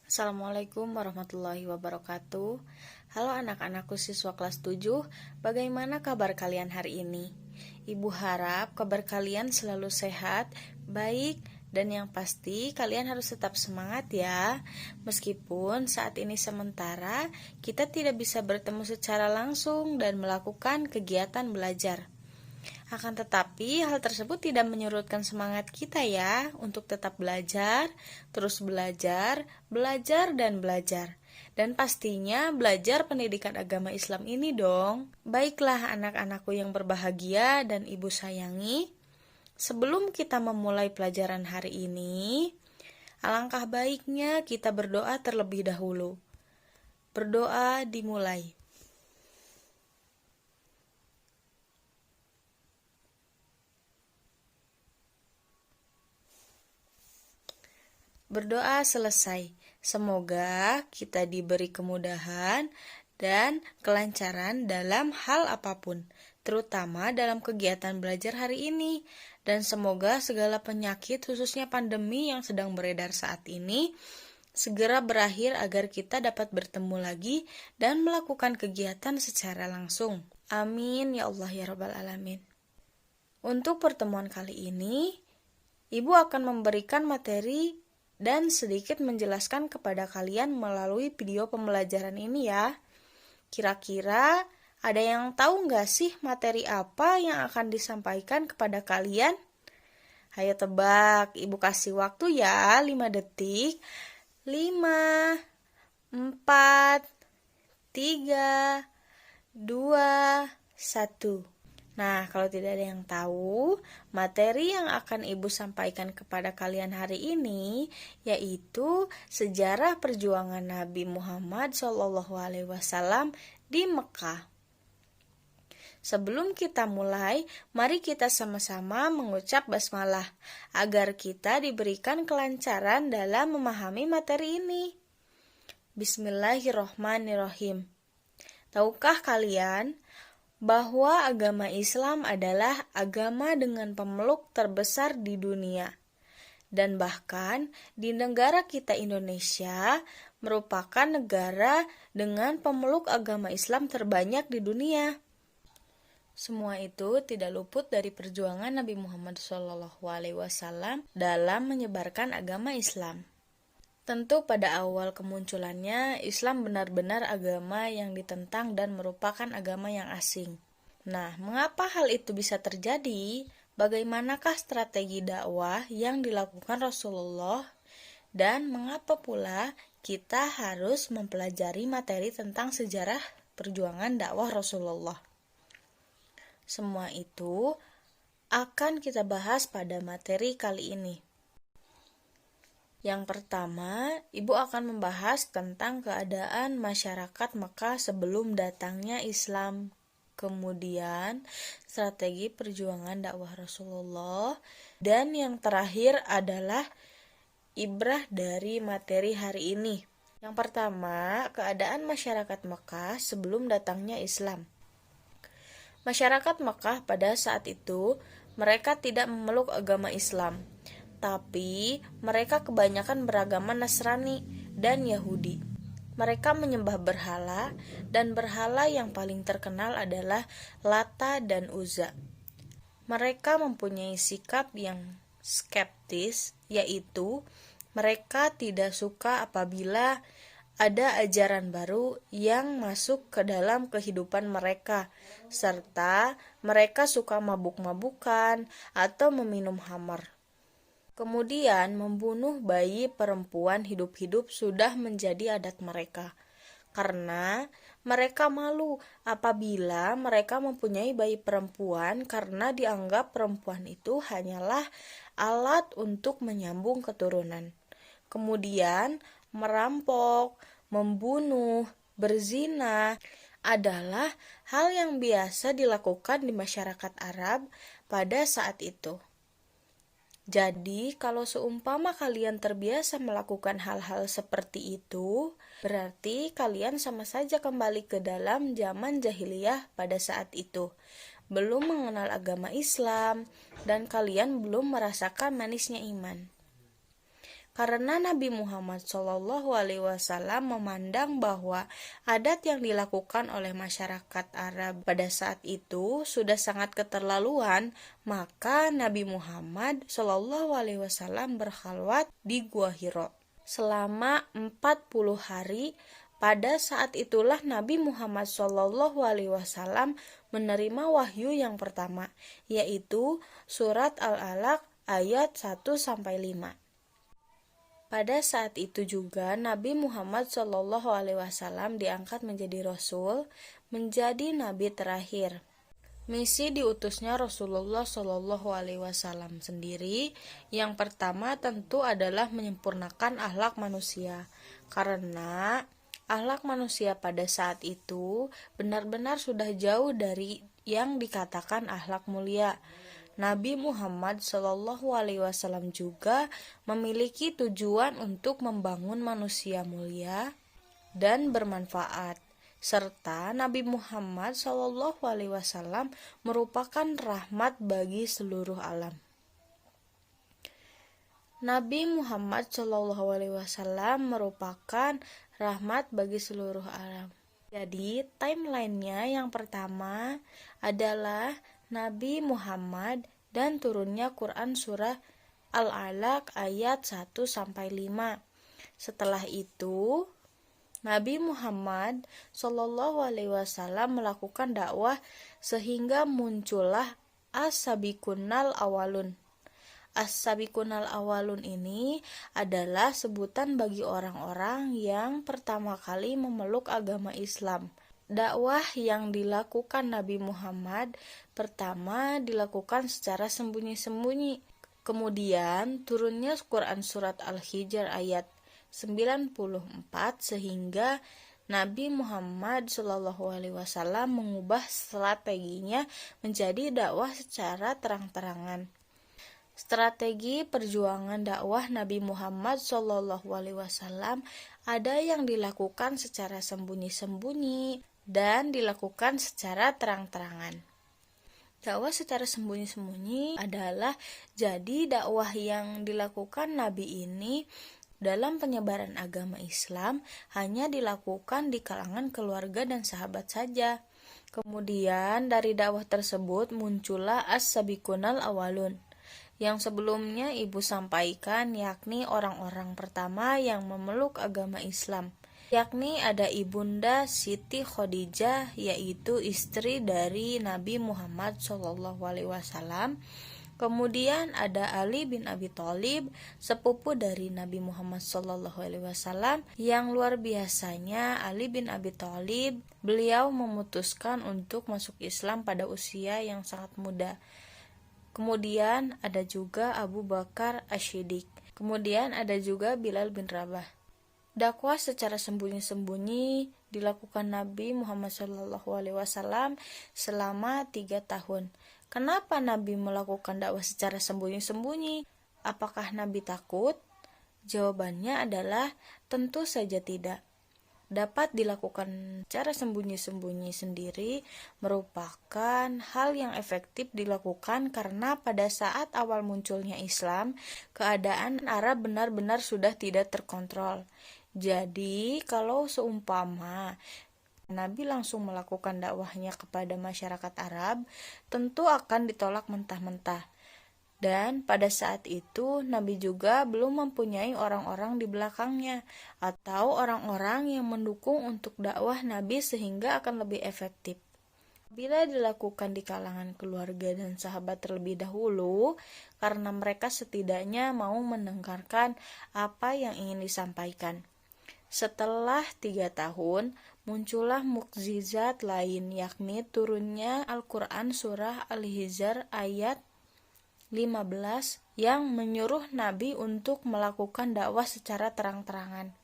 Assalamualaikum warahmatullahi wabarakatuh. Halo anak-anakku siswa kelas 7, bagaimana kabar kalian hari ini? Ibu harap kabar kalian selalu sehat, baik, dan yang pasti kalian harus tetap semangat ya. Meskipun saat ini sementara kita tidak bisa bertemu secara langsung dan melakukan kegiatan belajar. Akan tetapi, hal tersebut tidak menyurutkan semangat kita ya untuk tetap belajar, terus belajar, belajar, dan belajar. Dan pastinya belajar pendidikan agama Islam ini dong. Baiklah anak-anakku yang berbahagia dan ibu sayangi, sebelum kita memulai pelajaran hari ini, alangkah baiknya kita berdoa terlebih dahulu. Berdoa dimulai. Berdoa selesai. Semoga kita diberi kemudahan dan kelancaran dalam hal apapun, terutama dalam kegiatan belajar hari ini. Dan semoga segala penyakit, khususnya pandemi yang sedang beredar saat ini, segera berakhir agar kita dapat bertemu lagi dan melakukan kegiatan secara langsung. Amin ya Allah ya Rabbal Alamin. Untuk pertemuan kali ini, Ibu akan memberikan materi dan sedikit menjelaskan kepada kalian melalui video pembelajaran ini ya. Kira-kira ada yang tahu nggak sih materi apa yang akan disampaikan kepada kalian? Ayo tebak, Ibu kasih waktu ya 5 detik. 5, 4, 3, 2, 1. Nah, kalau tidak ada yang tahu, materi yang akan Ibu sampaikan kepada kalian hari ini yaitu sejarah perjuangan Nabi Muhammad SAW di Mekah. Sebelum kita mulai, mari kita sama-sama mengucap basmalah agar kita diberikan kelancaran dalam memahami materi ini. Bismillahirrohmanirrohim. Tahukah kalian bahwa agama Islam adalah agama dengan pemeluk terbesar di dunia. Dan bahkan di negara kita Indonesia merupakan negara dengan pemeluk agama Islam terbanyak di dunia. Semua itu tidak luput dari perjuangan Nabi Muhammad SAW dalam menyebarkan agama Islam. Tentu pada awal kemunculannya, Islam benar-benar agama yang ditentang dan merupakan agama yang asing. Nah, mengapa hal itu bisa terjadi? Bagaimanakah strategi dakwah yang dilakukan Rasulullah? Dan mengapa pula kita harus mempelajari materi tentang sejarah perjuangan dakwah Rasulullah? Semua itu akan kita bahas pada materi kali ini. Yang pertama, Ibu akan membahas tentang keadaan masyarakat Mekah sebelum datangnya Islam. Kemudian, strategi perjuangan dakwah Rasulullah. Dan yang terakhir adalah ibrah dari materi hari ini. Yang pertama, keadaan masyarakat Mekah sebelum datangnya Islam. Masyarakat Mekah pada saat itu, mereka tidak memeluk agama Islam, tapi mereka kebanyakan beragama Nasrani dan Yahudi. Mereka menyembah berhala, dan berhala yang paling terkenal adalah Lata dan Uzza. Mereka mempunyai sikap yang skeptis, yaitu mereka tidak suka apabila ada ajaran baru yang masuk ke dalam kehidupan mereka, serta mereka suka mabuk-mabukan atau meminum khamar. Kemudian membunuh bayi perempuan hidup-hidup sudah menjadi adat mereka, karena mereka malu apabila mereka mempunyai bayi perempuan karena dianggap perempuan itu hanyalah alat untuk menyambung keturunan. Kemudian merampok, membunuh, berzina adalah hal yang biasa dilakukan di masyarakat Arab pada saat itu. Jadi, kalau seumpama kalian terbiasa melakukan hal-hal seperti itu, berarti kalian sama saja kembali ke dalam zaman jahiliyah pada saat itu. Belum mengenal agama Islam, dan kalian belum merasakan manisnya iman. Karena Nabi Muhammad SAW memandang bahwa adat yang dilakukan oleh masyarakat Arab pada saat itu sudah sangat keterlaluan, maka Nabi Muhammad SAW berkhalwat di Gua Hiro selama 40 hari. Pada saat itulah Nabi Muhammad SAW menerima wahyu yang pertama, yaitu surat Al-Alaq ayat 1-5. Pada saat itu juga Nabi Muhammad SAW diangkat menjadi Rasul, menjadi Nabi terakhir. Misi diutusnya Rasulullah SAW sendiri yang pertama tentu adalah menyempurnakan akhlak manusia, karena akhlak manusia pada saat itu benar-benar sudah jauh dari yang dikatakan akhlak mulia. Nabi Muhammad SAW juga memiliki tujuan untuk membangun manusia mulia dan bermanfaat, serta Nabi Muhammad SAW merupakan rahmat bagi seluruh alam. Nabi Muhammad SAW merupakan rahmat bagi seluruh alam. Jadi timelinenya yang pertama adalah Nabi Muhammad dan turunnya Quran surah Al-Alaq ayat 1-5. Setelah itu Nabi Muhammad SAW melakukan dakwah sehingga muncullah As-Sabiqunal Awalun. As-Sabiqunal Awalun ini adalah sebutan bagi orang-orang yang pertama kali memeluk agama Islam. Dakwah yang dilakukan Nabi Muhammad pertama dilakukan secara sembunyi-sembunyi. Kemudian turunnya Quran surat Al-Hijr ayat 94 sehingga Nabi Muhammad SAW mengubah strateginya menjadi dakwah secara terang-terangan. Strategi perjuangan dakwah Nabi Muhammad SAW ada yang dilakukan secara sembunyi-sembunyi dan dilakukan secara terang-terangan. Dakwah secara sembunyi-sembunyi adalah jadi dakwah yang dilakukan Nabi ini dalam penyebaran agama Islam hanya dilakukan di kalangan keluarga dan sahabat saja. Kemudian dari dakwah tersebut muncullah As-Sabiqunal Awalun yang sebelumnya ibu sampaikan, yakni orang-orang pertama yang memeluk agama Islam, yakni ada ibunda Siti Khadijah, yaitu istri dari Nabi Muhammad SAW. Kemudian ada Ali bin Abi Thalib, sepupu dari Nabi Muhammad SAW. Yang luar biasanya Ali bin Abi Thalib, beliau memutuskan untuk masuk Islam pada usia yang sangat muda. Kemudian ada juga Abu Bakar Asy-Siddiq. Kemudian ada juga Bilal bin Rabah. Dakwah secara sembunyi-sembunyi dilakukan Nabi Muhammad SAW selama 3 tahun. Kenapa Nabi melakukan dakwah secara sembunyi-sembunyi? Apakah Nabi takut? Jawabannya adalah tentu saja tidak. Dapat dilakukan secara sembunyi-sembunyi sendiri merupakan hal yang efektif dilakukan karena pada saat awal munculnya Islam, keadaan Arab benar-benar sudah tidak terkontrol. Jadi, kalau seumpama Nabi langsung melakukan dakwahnya kepada masyarakat Arab, tentu akan ditolak mentah-mentah. Dan pada saat itu Nabi juga belum mempunyai orang-orang di belakangnya atau orang-orang yang mendukung untuk dakwah Nabi sehingga akan lebih efektif. Bila dilakukan di kalangan keluarga dan sahabat terlebih dahulu, karena mereka setidaknya mau mendengarkan apa yang ingin disampaikan. Setelah 3 tahun, muncullah mukjizat lain, yakni turunnya Al-Quran surah Al-Hijr ayat 15 yang menyuruh Nabi untuk melakukan dakwah secara terang-terangan.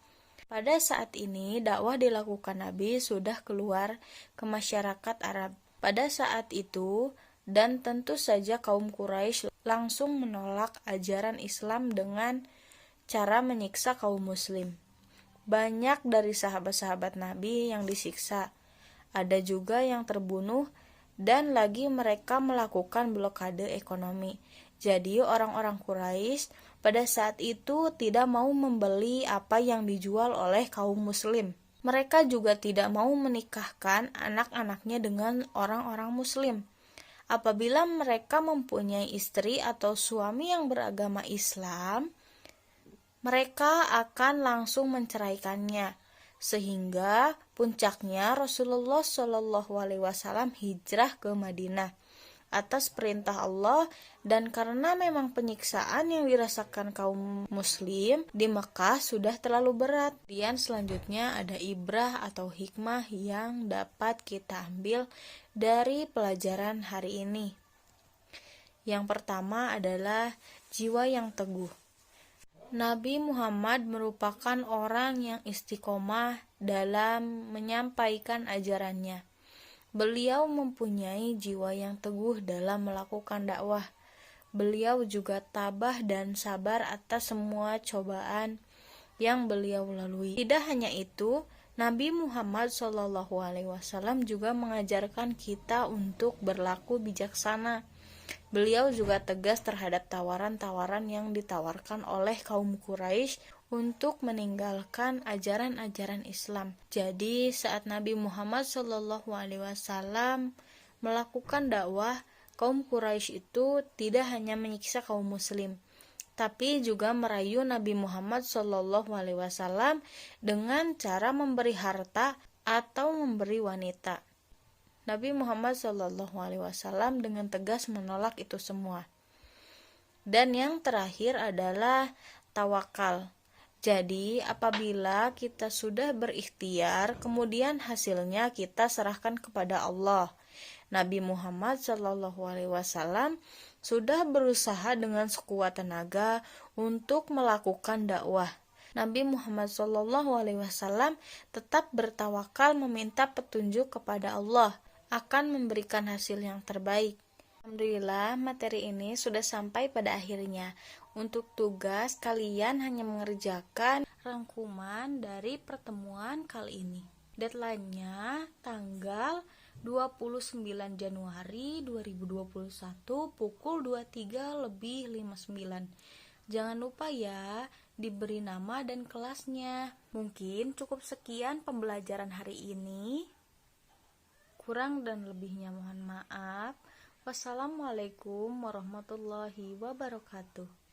Pada saat ini dakwah dilakukan Nabi sudah keluar ke masyarakat Arab. Pada saat itu dan tentu saja kaum Quraisy langsung menolak ajaran Islam dengan cara menyiksa kaum muslim. Banyak dari sahabat-sahabat Nabi yang disiksa. Ada juga yang terbunuh dan lagi mereka melakukan blokade ekonomi. Jadi orang-orang Quraisy pada saat itu tidak mau membeli apa yang dijual oleh kaum muslim. Mereka juga tidak mau menikahkan anak-anaknya dengan orang-orang muslim. Apabila mereka mempunyai istri atau suami yang beragama Islam, mereka akan langsung menceraikannya. Sehingga puncaknya Rasulullah Shallallahu Alaihi Wasallam hijrah ke Madinah atas perintah Allah, dan karena memang penyiksaan yang dirasakan kaum muslim di Mekah sudah terlalu berat. Kemudian selanjutnya ada ibrah atau hikmah yang dapat kita ambil dari pelajaran hari ini. Yang pertama adalah jiwa yang teguh. Nabi Muhammad merupakan orang yang istiqomah dalam menyampaikan ajarannya. Beliau mempunyai jiwa yang teguh dalam melakukan dakwah. Beliau juga tabah dan sabar atas semua cobaan yang beliau lalui. Tidak hanya itu, Nabi Muhammad SAW juga mengajarkan kita untuk berlaku bijaksana. Beliau juga tegas terhadap tawaran-tawaran yang ditawarkan oleh kaum Quraisy untuk meninggalkan ajaran-ajaran Islam. Jadi saat Nabi Muhammad SAW melakukan dakwah, kaum Quraisy itu tidak hanya menyiksa kaum muslim, tapi juga merayu Nabi Muhammad SAW dengan cara memberi harta atau memberi wanita. Nabi Muhammad SAW dengan tegas menolak itu semua. Dan yang terakhir adalah tawakal. Jadi apabila kita sudah berikhtiar, kemudian hasilnya kita serahkan kepada Allah. Nabi Muhammad SAW sudah berusaha dengan sekuat tenaga untuk melakukan dakwah. Nabi Muhammad SAW tetap bertawakal meminta petunjuk kepada Allah, akan memberikan hasil yang terbaik. Alhamdulillah, materi ini sudah sampai pada akhirnya. Untuk tugas, kalian hanya mengerjakan rangkuman dari pertemuan kali ini. Deadline-nya tanggal 29 Januari 2021 pukul 23:59. Jangan lupa ya, diberi nama dan kelasnya. Mungkin cukup sekian pembelajaran hari ini. Kurang dan lebihnya mohon maaf. Wassalamualaikum warahmatullahi wabarakatuh.